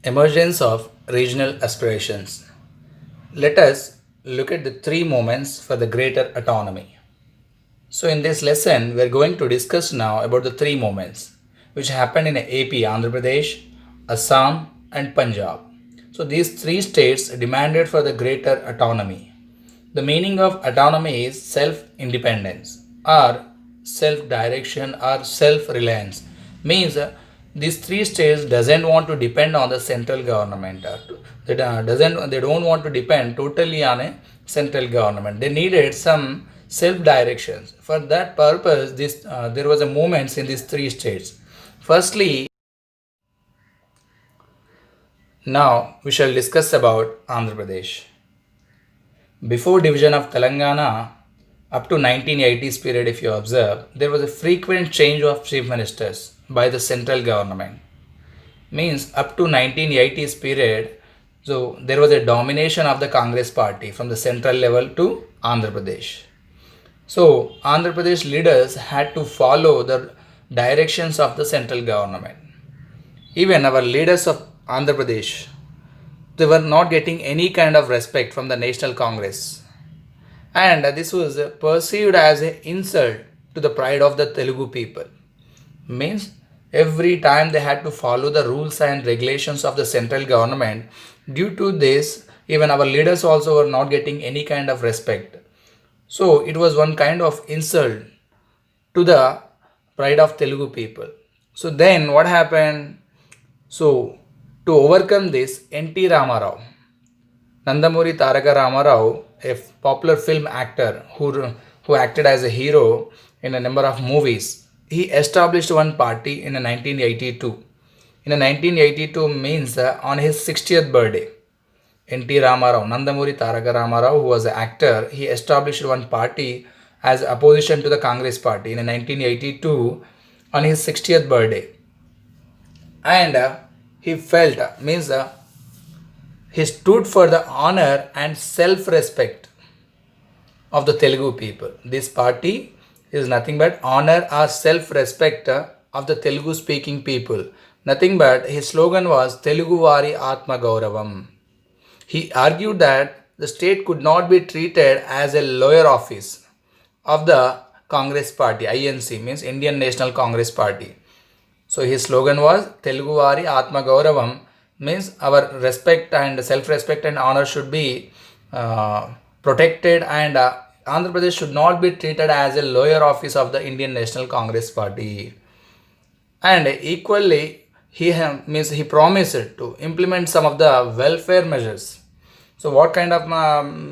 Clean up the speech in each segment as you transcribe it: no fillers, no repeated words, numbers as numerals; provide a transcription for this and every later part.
Emergence of regional aspirations. Let us look at the three moments for the greater autonomy. So, in this lesson, we are going to discuss now about the three moments which happened in AP, Andhra Pradesh, Assam, and Punjab. So, these three states demanded for the greater autonomy. The meaning of autonomy is self independence or self direction or self reliance. Means these three states doesn't want to depend on the central government. They don't want to depend totally on a central government. They needed some self directions. For that purpose, there was a movement in these three states. Firstly, now we shall discuss about Andhra Pradesh. Before division of Telangana, up to 1980s period, if you observe, there was a frequent change of chief ministers by the central government. Means up to 1980s period, so there was a domination of the Congress party from the central level to Andhra Pradesh. So Andhra Pradesh leaders had to follow the directions of the central government. Even our leaders of Andhra Pradesh, they were not getting any kind of respect from the National Congress. And this was perceived as an insult to the pride of the Telugu people. Means every time they had to follow the rules and regulations of the central government. Due to this, even our leaders also were not getting any kind of respect. So it was one kind of insult to the pride of Telugu people. So then what happened? So to overcome this, N.T. Ramarao, Nandamuri Taraka Ramarao, a popular film actor who acted as a hero in a number of movies, he established one party in 1982. In 1982 means on his 60th birthday, N.T. Ramarao, Nandamuri Taraka Ramarao, who was an actor, he established one party as opposition to the Congress party in 1982 on his 60th birthday. And he felt, means he stood for the honor and self-respect of the Telugu people. This party is nothing but honor or self-respect of the Telugu speaking people. Nothing but his slogan was Telugu Vari Atma Gauravam. He argued that the state could not be treated as a lower office of the Congress party, INC means Indian National Congress Party. So his slogan was Telugu Vari Atma Gauravam, means our respect and self-respect and honor should be protected, and Andhra Pradesh should not be treated as a lower office of the Indian National Congress Party. And equally, means he promised to implement some of the welfare measures. So what kind of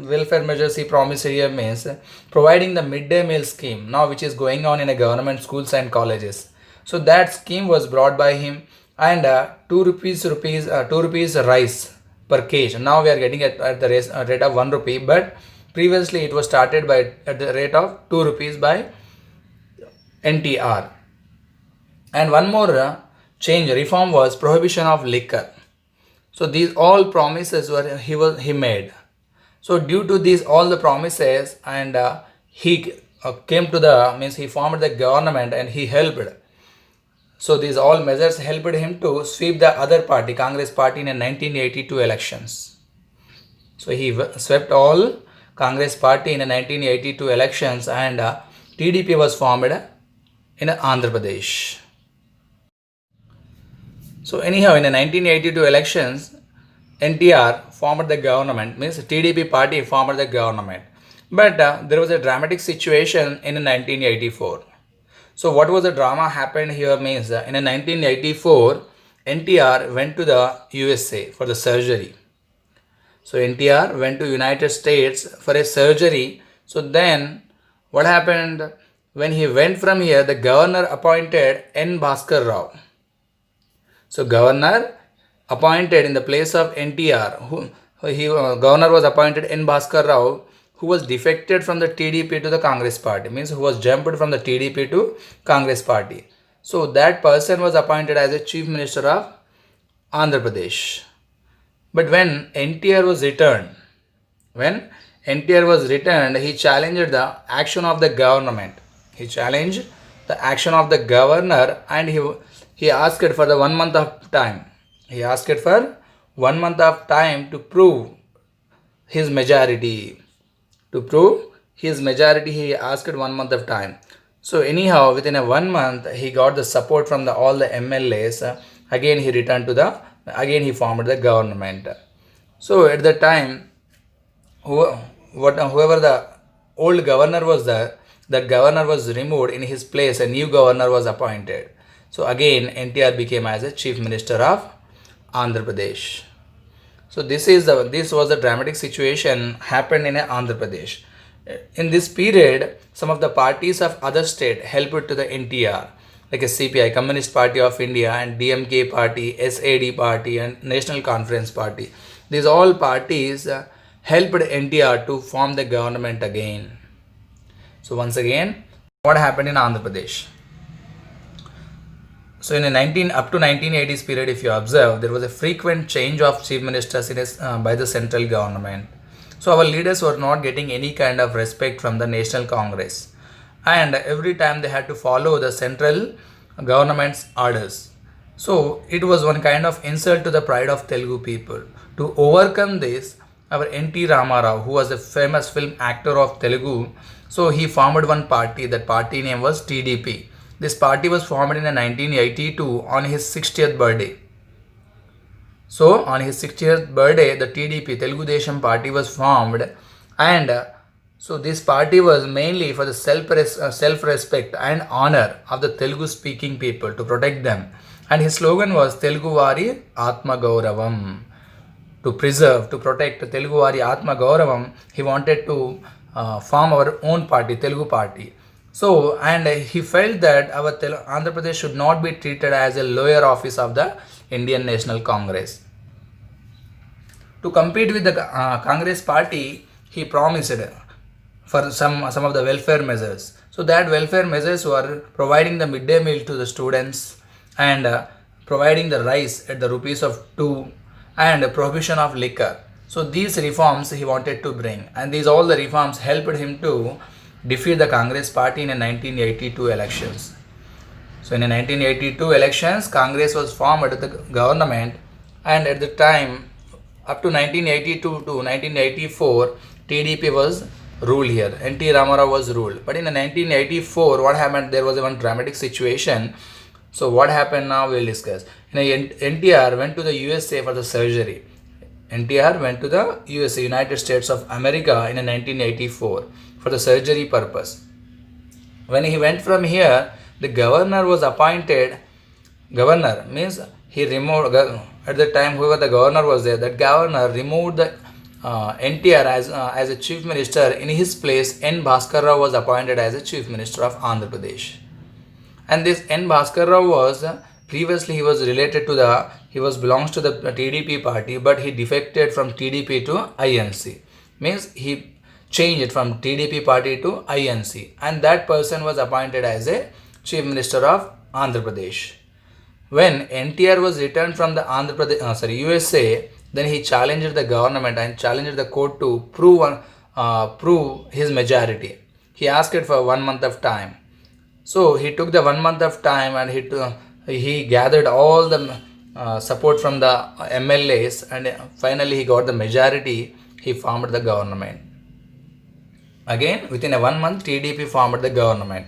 welfare measures he promised here means providing the midday meal scheme now which is going on in a government schools and colleges. So that scheme was brought by him, and 2 rupees rice per kg. Now we are getting at the rate of 1 rupee, but previously it was started by at the rate of 2 rupees by NTR. And one more reform was prohibition of liquor. So these all promises he made. So due to these all the promises, and he came to the means he formed the government and he helped. So these all measures helped him to sweep the other party, Congress party, in the 1982 elections. So he swept all Congress party in the 1982 elections, and TDP was formed in Andhra Pradesh. So anyhow, in the 1982 elections, NTR formed the government, means TDP party formed the government. But there was a dramatic situation in 1984. So what was the drama happened here means in 1984, NTR went to the USA for the surgery. So NTR went to United States for a surgery. So then what happened when he went from here, the governor appointed N. Bhaskar Rao. So governor appointed in the place of NTR, governor was appointed N. Bhaskar Rao, who was defected from the TDP to the Congress party, means who was jumped from the TDP to Congress party. So that person was appointed as a chief minister of Andhra Pradesh. But when NTR was returned, he challenged the action of the government. He challenged the action of the governor, and he asked for the 1 month of time. He asked for 1 month of time to prove his majority. To prove his majority, he asked 1 month of time. So anyhow, within a 1 month, he got the support from all the MLAs. Again, he returned to again he formed the government. So at the time, whoever the old governor was there, that governor was removed. In his place, a new governor was appointed. So again, NTR became as a chief minister of Andhra Pradesh. So this was the dramatic situation happened in Andhra Pradesh. In this period, some of the parties of other state helped to the NTR, like a CPI, Communist Party of India, and DMK Party, SAD Party, and National Conference Party. These all parties helped NTR to form the government again. So once again, what happened in Andhra Pradesh? So in the up to 1980s period, if you observe, there was a frequent change of chief ministers by the central government. So our leaders were not getting any kind of respect from the National Congress, and every time they had to follow the central government's orders. So it was one kind of insult to the pride of Telugu people. To overcome this, our N.T. Ramarao, who was a famous film actor of Telugu, so he formed one party. That party name was TDP. This party was formed in 1982 on his 60th birthday. So on his 60th birthday, the TDP, Telugu Desam Party, was formed, and so this party was mainly for the self-respect and honor of the Telugu speaking people, to protect them. And his slogan was Telugu Vari Atma Gauravam. To preserve, to protect Telugu Vari Atma Gauravam, he wanted to form our own party, Telugu Party. So, and he felt that our Andhra Pradesh should not be treated as a lower office of the Indian National Congress. To compete with the Congress party, he promised for some of the welfare measures. So that welfare measures were providing the midday meal to the students, and providing the rice at the rupees of 2, and prohibition of liquor. So these reforms he wanted to bring, and all the reforms helped him to defeat the Congress party in the 1982 elections. So in the 1982 elections, Congress was formed at the government, and at the time, up to 1982 to 1984, TDP was ruled here. N.T. Ramarao was ruled. But in the 1984, what happened? There was one dramatic situation. So what happened now? We'll discuss. NTR went to the USA for the surgery. NTR went to the USA, United States of America, in 1984 for the surgery purpose. When he went from here, the governor was appointed. Governor means he removed, at the time whoever the governor was there, that governor removed the NTR as a chief minister. In his place, N. Bhaskar Rao was appointed as a chief minister of Andhra Pradesh. And this N. Bhaskar Rao was, previously he was related to belongs to the TDP party, but he defected from TDP to INC. Means he changed from TDP party to INC, and that person was appointed as a chief minister of Andhra Pradesh. When NTR was returned from the USA, then he challenged the government and challenged the court to prove his majority. He asked it for 1 month of time. So he took the 1 month of time, and he gathered all the support from the MLAs, and finally he got the majority. He formed the government. Again, within a 1 month, TDP formed the government.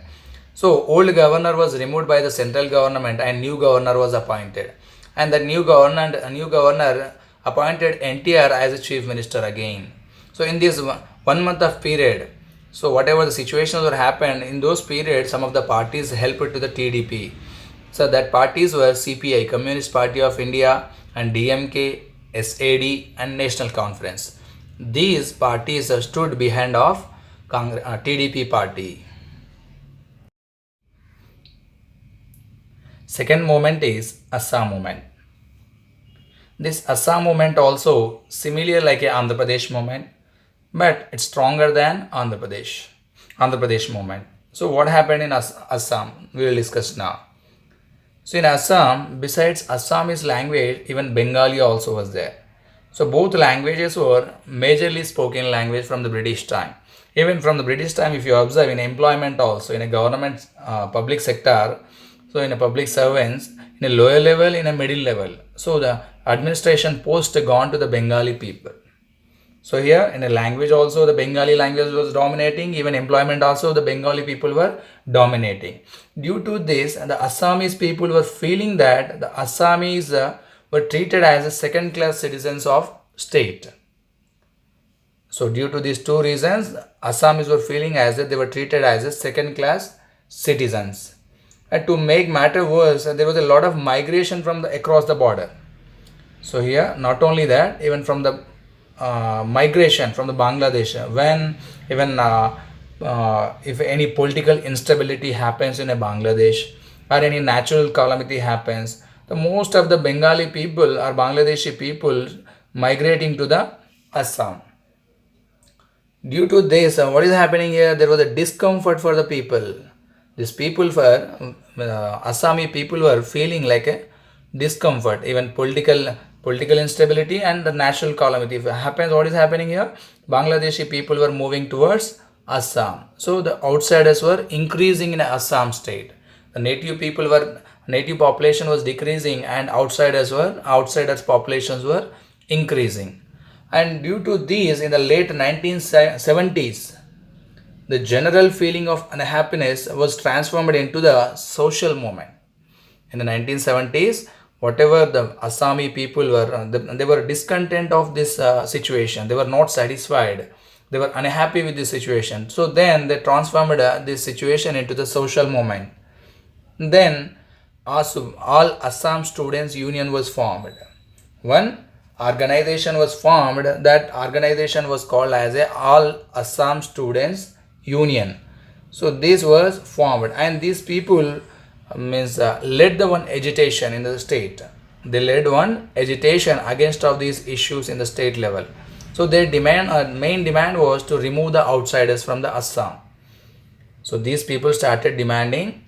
So old governor was removed by the central government, and new governor was appointed. And the new governor appointed NTR as a chief minister again. So in this 1 month of period, so whatever the situations were happened in those periods, some of the parties helped to the TDP. So that parties were CPI, Communist Party of India, and DMK, SAD, and National Conference. These parties stood behind of TDP party. Second movement is Assam movement. This Assam movement also similar like a Andhra Pradesh movement, but it's stronger than Andhra Pradesh movement. So what happened in Assam? We will discuss now. So in Assam, besides Assamese language, even Bengali also was there. So both languages were majorly spoken language from the British time. Even from the British time, if you observe in employment also, in a government public sector, so in a public servants, in a lower level, in a middle level. So the administration post gone to the Bengali people. So here in a language also the Bengali language was dominating, even employment also the Bengali people were dominating. Due to this, the Assamese people were feeling that the Assamese were treated as a second class citizens of state. So due to these two reasons, Assamese were feeling as if they were treated as a second class citizens. And to make matter worse, there was a lot of migration from across the border. So here, not only that, even from the migration from the Bangladesh, when even if any political instability happens in a Bangladesh or any natural calamity happens, the most of the Bengali people or Bangladeshi people migrating to the Assam. Due to this, what is happening here? There was a discomfort for the people. These people for Assami people were feeling like a discomfort, even political instability and the natural calamity. If it happens, what is happening here? Bangladeshi people were moving towards Assam. So the outsiders were increasing in Assam state. The native population was decreasing and outsiders populations were increasing. And due to these, in the late 1970s, the general feeling of unhappiness was transformed into the social movement. In the 1970s, whatever the Assami people were, they were discontent of this situation. They were not satisfied. They were unhappy with this situation. So then they transformed this situation into the social movement. Then all Assam Students Union was formed. One organization was formed. That organization was called as a All Assam Students Union. So this was formed, and these people led the one agitation in the state. They led one agitation against of these issues in the state level. So their main demand was to remove the outsiders from the Assam. So these people started demanding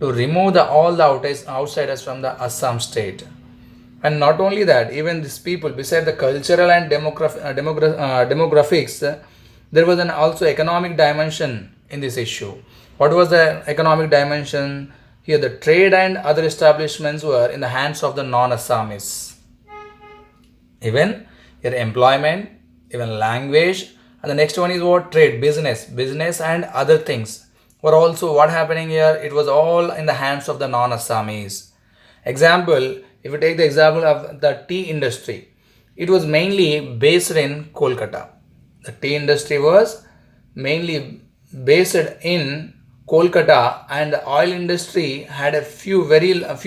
to remove all the outsiders from the Assam state. And not only that, even these people, beside the cultural and demographics, there was an also economic dimension in this issue. What was the economic dimension? Here the trade and other establishments were in the hands of the non-Assamese. Even your employment, even language, and the next one is what? Trade, business and other things were also what happening here. It was all in the hands of the non-Assamese. Example, if you take the example of the tea industry, it was mainly based in Kolkata. The tea industry was mainly based in Kolkata, and the oil industry had a few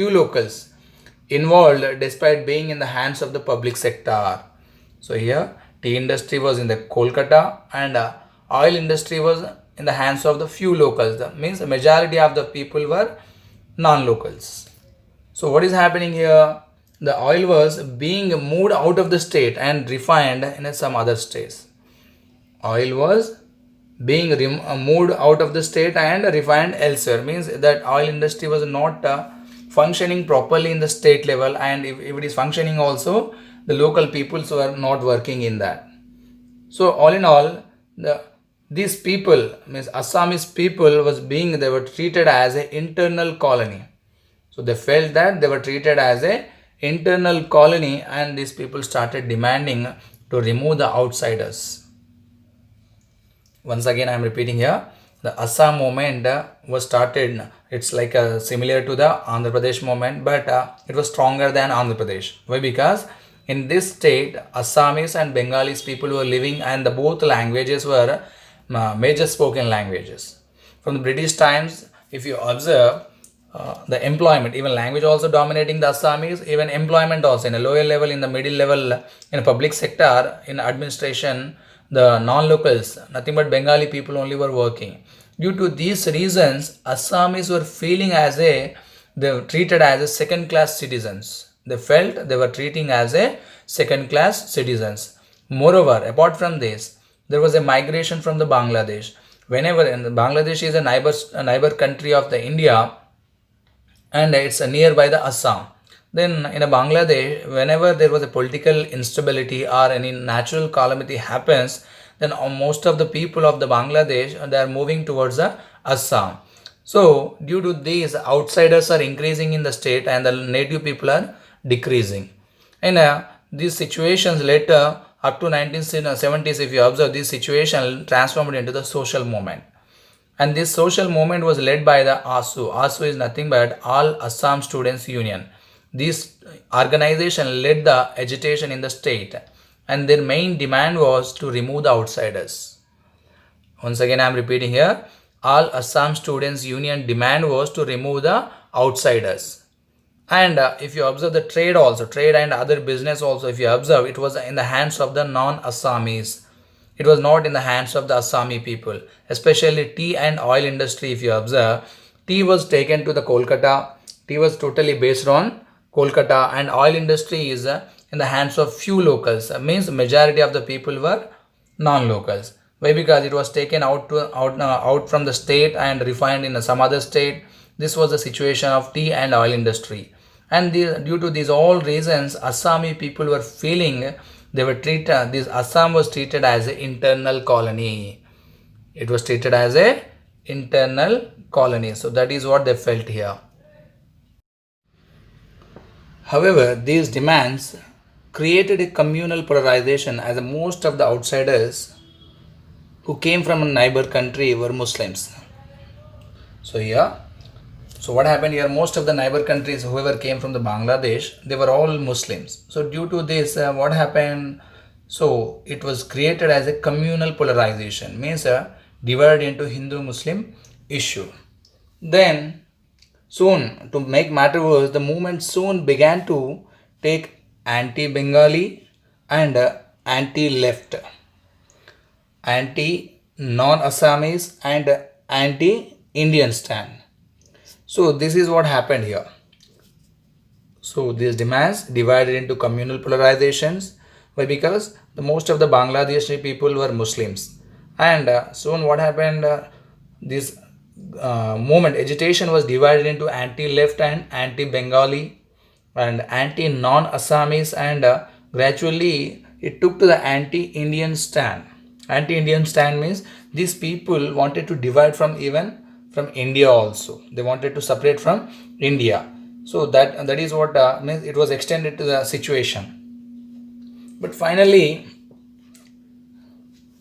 locals involved despite being in the hands of the public sector. So here tea industry was in the Kolkata, and oil industry was in the hands of the few locals. That means the majority of the people were non-locals. So what is happening here? The oil was being moved out of the state and refined in some other states. Oil was being moved out of the state and refined elsewhere. Means that oil industry was not functioning properly in the state level, and if it is functioning also, the local peoples were not working in that. So all in all, these people, means Assamese people, they were treated as an internal colony. So they felt that they were treated as a internal colony, and these people started demanding to remove the outsiders. Once again I am repeating here, the Assam movement was started. It's like similar to the Andhra Pradesh movement, but it was stronger than Andhra Pradesh. Why? Because in this state, Assamese and Bengalis people were living, and both languages were major spoken languages. From the British times, if you observe, the employment, even language also dominating the Assamese, even employment also in a lower level, in the middle level, in a public sector, in administration, the non-locals, nothing but Bengali people only were working. Due to these reasons, Assamese were feeling they were treated as a second-class citizens. They felt they were treating as a second-class citizens. Moreover, apart from this, there was a migration from the Bangladesh. Bangladesh is a neighbor country of the India, and it's nearby the Assam. Then in a Bangladesh, whenever there was a political instability or any natural calamity happens, then most of the people of the Bangladesh, they are moving towards the Assam. So due to these, outsiders are increasing in the state and the native people are decreasing. And these situations later, up to 1970s, if you observe, this situation transformed into the social movement. And this social movement was led by the ASU. ASU is nothing but All Assam Students Union. This organization led the agitation in the state, and their main demand was to remove the outsiders. Once again, I am repeating here. All Assam Students Union demand was to remove the outsiders. And if you observe the trade also, trade and other business also, if you observe, it was in the hands of the non-Assamese. It was not in the hands of the Assami people. Especially tea and oil industry, if you observe, tea was taken to the Kolkata. Tea was totally based on Kolkata, and oil industry is in the hands of few locals. Means majority of the people were non-locals. Why? Because it was taken out from the state and refined in some other state. This was the situation of tea and oil industry. And due to these all reasons, Assami people were feeling they were treated. This Assam was treated as an internal colony. It was treated as a internal colony. So that is what they felt here. However, these demands created a communal polarization, as most of the outsiders who came from a neighbor country were Muslims. So here, so what happened here? Most of the neighbor countries, whoever came from the Bangladesh, they were all Muslims. So due to this, what happened? So it was created as a communal polarization, means divided into Hindu-Muslim issue. Then soon, to make matter worse, the movement soon began to take anti-Bengali and anti-left, anti-non-Assamese and anti-Indian stand. So this is what happened here. So these demands divided into communal polarizations. Why? Because the most of the Bangladeshi people were Muslims. And soon what happened? This movement, agitation was divided into anti-left and anti-Bengali and anti-non-Assamese, and gradually it took to the anti-Indian stand. Anti-Indian stand means these people wanted to divide from India also. They wanted to separate from India. So that is what means it was extended to the situation. But finally,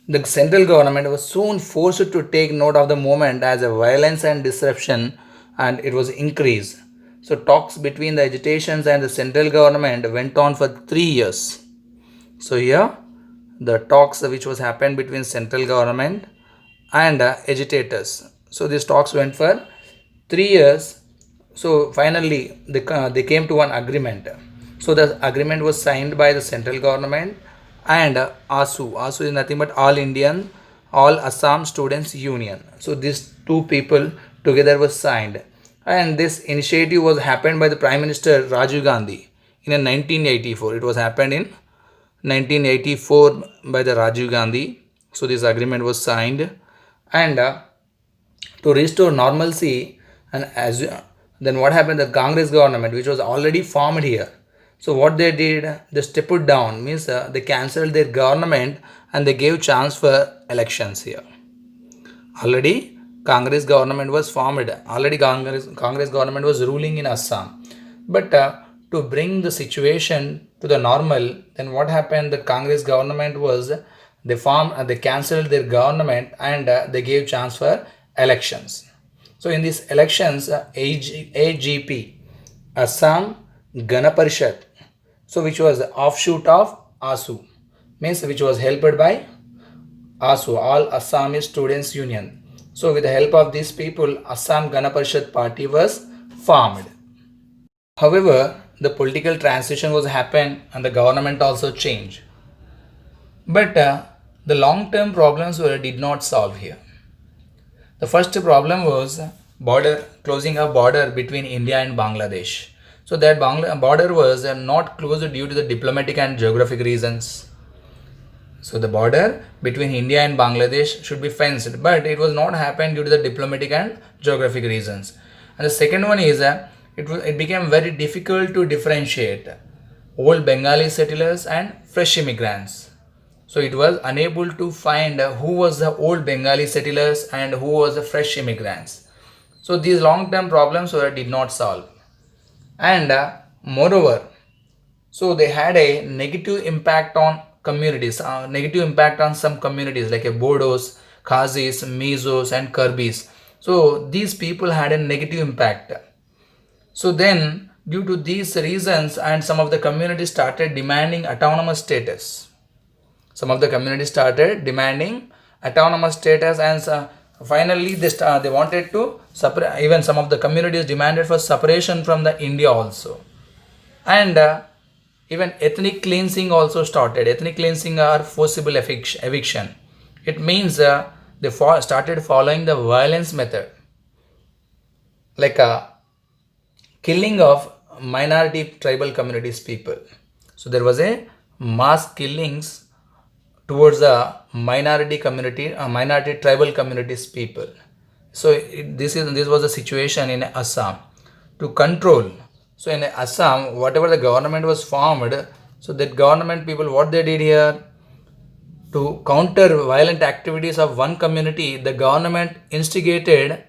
the central government was soon forced to take note of the movement as a violence and disruption, and it was increased. So talks between the agitations and the central government went on for 3 years. So here, the talks which was happened between central government and agitators. So these talks went for 3 years. So finally, they came to one agreement. So the agreement was signed by the central government and ASU. ASU is nothing but All Assam Students Union. So these two people together was signed. And this initiative was happened by the Prime Minister Rajiv Gandhi in 1984. It was happened in 1984 by the Rajiv Gandhi. So this agreement was signed, and to restore normalcy, and then what happened? The Congress government, which was already formed here, so what they did, they stepped down, means they cancelled their government and they gave chance for elections here. Already Congress government was formed. Already Congress government was ruling in Assam. But to bring the situation to the normal, then what happened? The Congress government was they cancelled their government and they gave chance for elections. So in these elections, AGP, Assam Gana Parishad, so which was offshoot of ASU, means which was helped by ASU, All Assamese Students Union. So with the help of these people, Assam Gana Parishad party was formed. However, the political transition was happened and the government also changed. But the long-term problems did not solve here. The first problem was closing a border between India and Bangladesh. So that border was not closed due to the diplomatic and geographic reasons. So the border between India and Bangladesh should be fenced, but it was not happened due to the diplomatic and geographic reasons. And the second one is it became very difficult to differentiate old Bengali settlers and fresh immigrants. So it was unable to find who was the old Bengali settlers and who was the fresh immigrants. So these long-term problems did not solve. And moreover, So they had a negative impact on communities, negative impact on some communities like a Bodos, Khazis, Mizos, and Kirbis. So these people had a negative impact. So then, due to these reasons, and some of the communities started demanding autonomous status. Some of the communities started demanding autonomous status, and finally they wanted to separate. Even some of the communities demanded for separation from the India also, and even ethnic cleansing also started. Ethnic cleansing or forcible eviction. It means they started following the violence method, like killing of minority tribal communities people. So there was a mass killings towards the minority community, minority tribal communities people. So this was the situation in Assam to control. So in Assam, whatever the government was formed, so that government people, what they did here, to counter violent activities of one community, the government instigated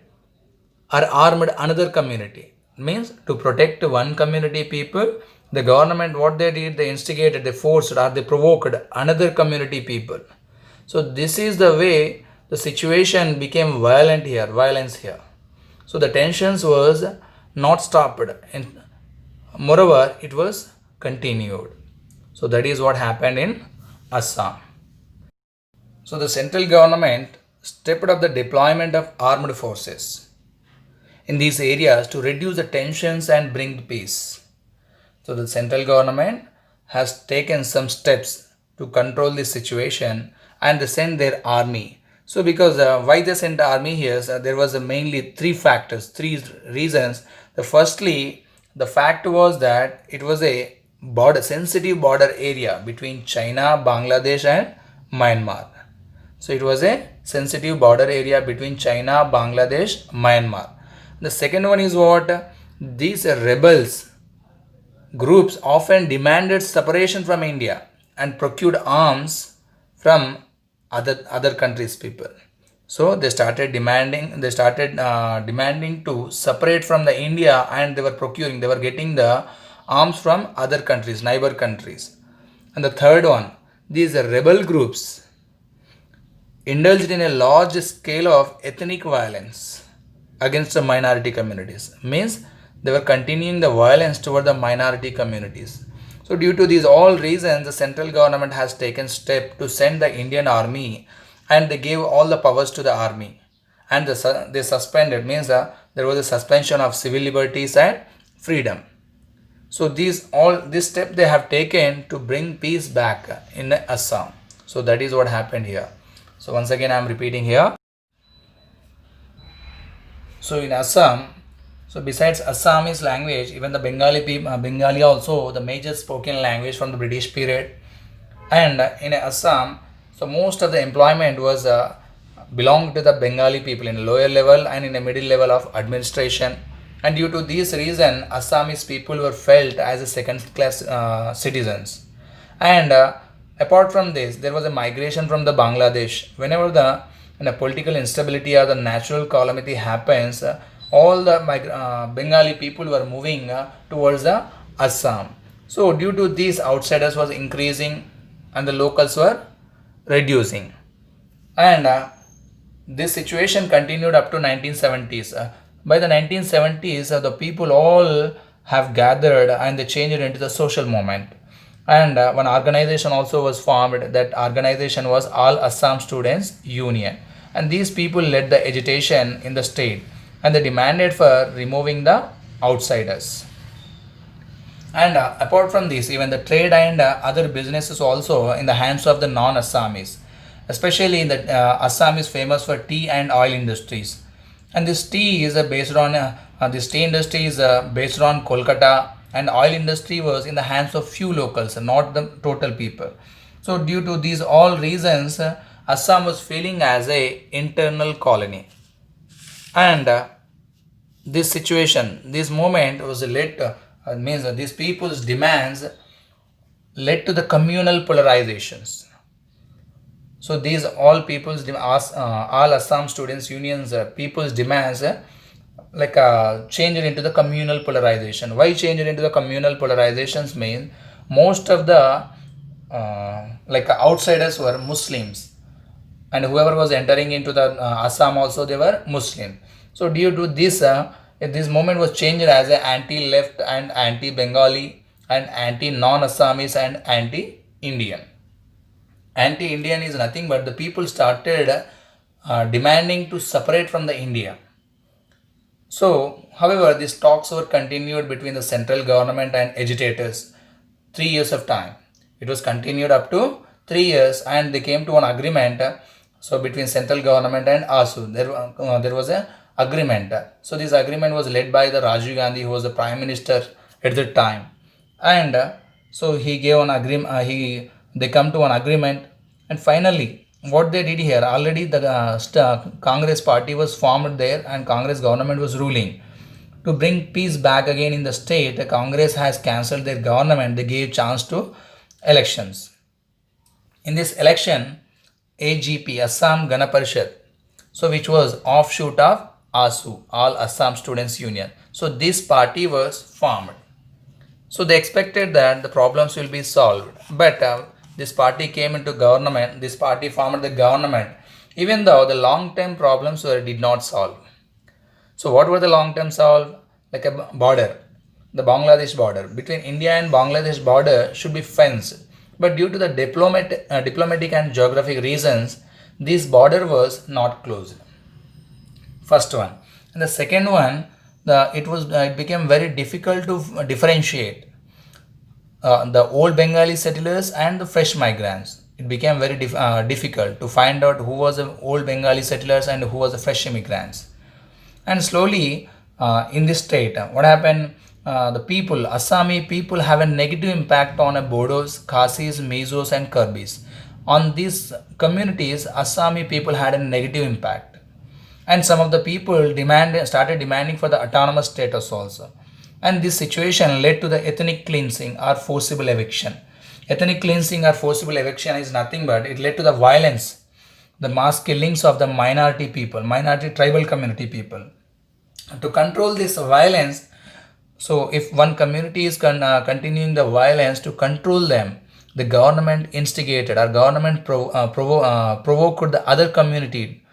or armed another community. Means to protect one community people, the government, what they did, they instigated, they forced, or they provoked another community people. So this is the way the situation became violent here, violence here. So the tensions was not stopped, and moreover it was continued. So that is what happened in Assam. So the central government stepped up the deployment of armed forces in these areas to reduce the tensions and bring peace. So the central government has taken some steps to control this situation, and they sent their army. So because why they sent the army here, there was mainly three factors, three reasons. The firstly, the fact was that it was a sensitive border area between China, Bangladesh, and Myanmar. So it was a sensitive border area between China, Bangladesh, Myanmar. The second one is what? These rebels groups often demanded separation from India and procured arms from other countries people. So they started demanding to separate from the India, and they were getting the arms from other countries, neighbor countries. And the third one, these rebel groups indulged in a large scale of ethnic violence against the minority communities. Means they were continuing the violence toward the minority communities. So due to these all reasons, the central government has taken step to send the Indian army, and they gave all the powers to the army, and they suspended, means there was a suspension of civil liberties and freedom. So this step they have taken to bring peace back in Assam. So that is what happened here. So once again I am repeating here. So in Assam, so besides Assamese language, even the Bengali also the major spoken language from the British period. And in Assam, so most of the employment was belonged to the Bengali people in lower level and in a middle level of administration. And due to this reason, Assamese people were felt as a second class citizens. And apart from this, there was a migration from the Bangladesh. Whenever the political instability or the natural calamity happens, all the Bengali people were moving towards the Assam. So due to these, outsiders was increasing and the locals were reducing. And this situation continued up to 1970s. By the 1970s, the people all have gathered and they changed it into the social movement. And one organization also was formed. That organization was All Assam Students Union. And these people led the agitation in the state, and they demanded for removing the outsiders. And apart from this, even the trade and other businesses also in the hands of the non-Assamese, especially in the Assam is famous for tea and oil industries. And this tea is based on this tea industry is based on Kolkata, and oil industry was in the hands of few locals, not the total people. So due to these all reasons, Assam was feeling as a internal colony. And this situation, this moment was led means these people's demands led to the communal polarizations. So these all people's all Assam Students Unions people's demands changed into the communal polarization. Why change it into the communal polarizations means most of the outsiders were Muslims, and whoever was entering into the Assam also, they were Muslim. So due to this movement was changed as a anti-left and anti-Bengali and anti-non-Assamese and anti-Indian. Anti-Indian is nothing but the people started demanding to separate from the India. So, however, these talks were continued between the central government and agitators 3 years of time. It was continued up to 3 years, and they came to an agreement. So, between central government and ASU, there was a agreement. So, this agreement was led by the Rajiv Gandhi, who was the prime minister at the time, and so he gave an agreement. They come to an agreement, and finally, what they did here, already the Congress party was formed there, and Congress government was ruling. To bring peace back again in the state, the Congress has cancelled their government. They gave chance to elections. In this election, AGP, Assam Gana Parishad, so which was offshoot of ASU, All Assam Students Union. So this party was formed. So they expected that the problems will be solved, but this party came into government. This party formed the government, even though the long-term problems did not solve. So what were the long-term solve? Like a border, the Bangladesh border between India and Bangladesh border should be fenced, but due to the diplomatic and geographic reasons, this border was not closed. First one, and the second one, it became very difficult to differentiate the old Bengali settlers and the fresh migrants. It became very difficult to find out who was the old Bengali settlers and who was the fresh immigrants. And slowly, in this state, what happened? The people, Assami people, have a negative impact on Bodos, Khasis, Mizos, and Kirbis. On these communities, Assami people had a negative impact, and some of the people started demanding for the autonomous status also. And this situation led to the ethnic cleansing or forcible eviction. Ethnic cleansing or forcible eviction is nothing but it led to the violence, the mass killings of the minority people, minority tribal community people. To control this violence, so if one community is continuing the violence, to control them, the government instigated or government provoked the other community,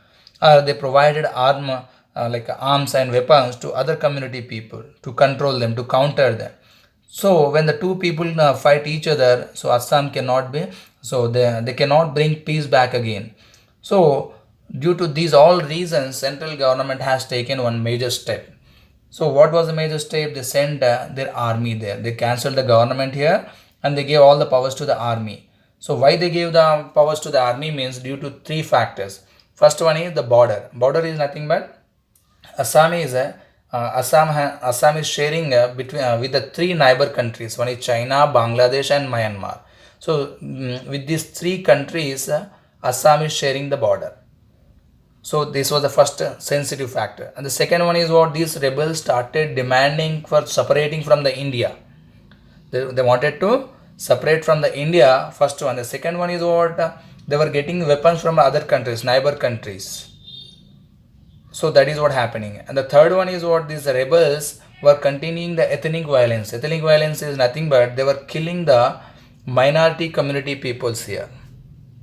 or they provided arms and weapons to other community people to control them, to counter them. So when the two people fight each other, so Assam cannot be, so they cannot bring peace back again. So due to these all reasons, central government has taken one major step. So what was the major step? They sent their army there. They cancelled the government here, and they gave all the powers to the army. So why they gave the powers to the army means due to three factors. First one is the border. Border is nothing but Assam is sharing between with the three neighbor countries. One is China, Bangladesh, and Myanmar. So with these three countries, Assam is sharing the border. So this was the first sensitive factor. And the second one is what these rebels started demanding for separating from the India. They wanted to separate from the India, first one. The second one is what they were getting weapons from other countries, neighbor countries. So that is what happening. And the third one is what these rebels were continuing the ethnic violence. Ethnic violence is nothing but they were killing the minority community peoples here.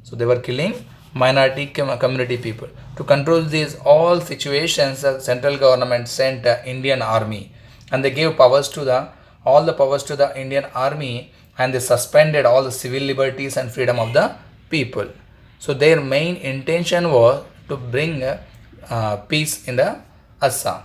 So they were killing minority community people. To control these all situations, the central government sent Indian army, and they gave powers to all the powers to the Indian army, and they suspended all the civil liberties and freedom of the people. So their main intention was to bring peace in the Assam.